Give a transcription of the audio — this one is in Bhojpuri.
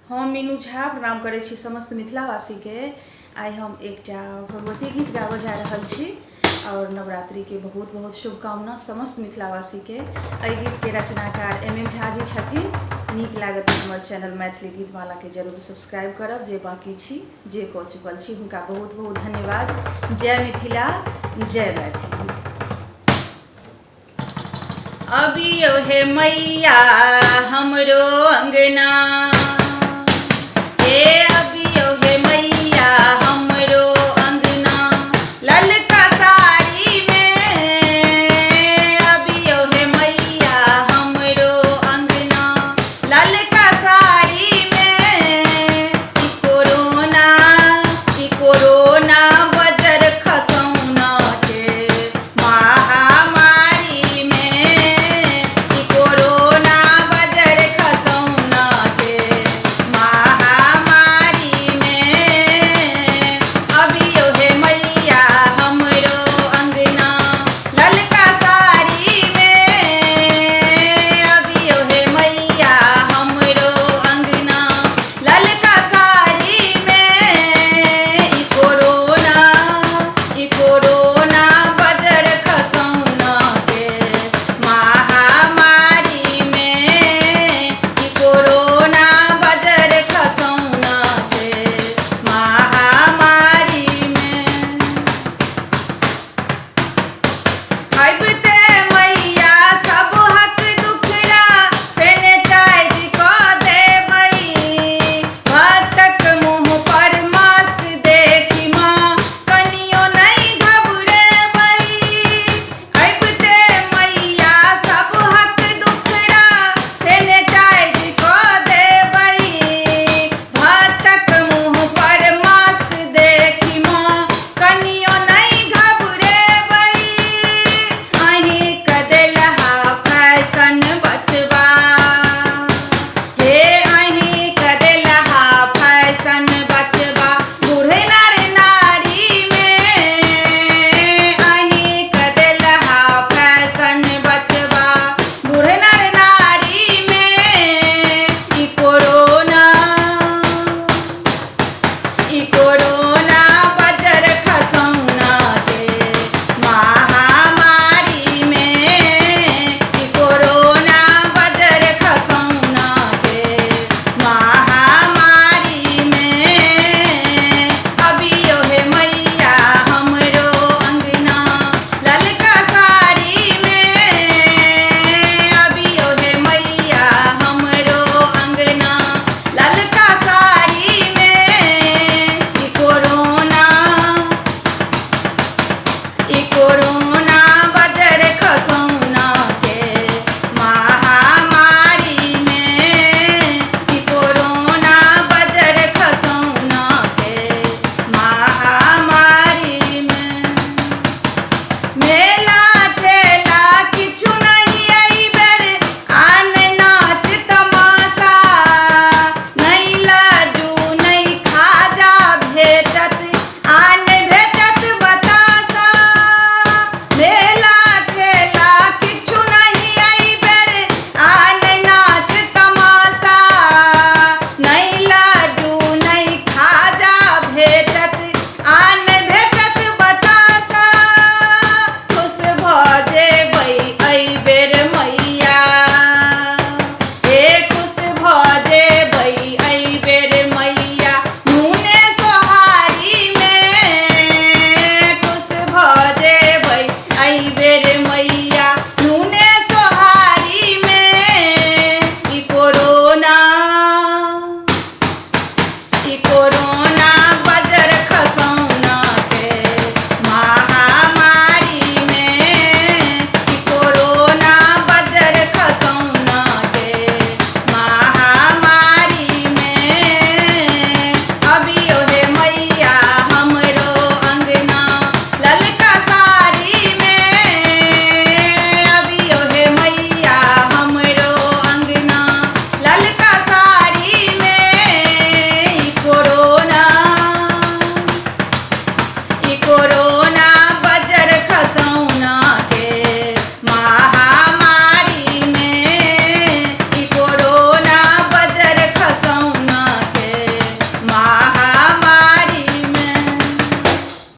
हम मीनू झा प्रणाम करै छी समस्त मिथिलावासी के। आइ हम एकटा भगवती गीत गाबऽ जा रहल छी और नवरात्रि के बहुत बहुत शुभकामना समस्त मिथिलावासी के। एहि गीत के रचनाकार MM झा जी छथिन। नीक लागत हमर चैनल मैथिली गीतमाला के जरूर सब्सक्राइब करब। जे बाकी छी जे कऽ चुकल छी हुनका बहुत बहुत धन्यवाद। जय मिथिला, जय मैथिली। अबियो हे मैया हमरो अंगना,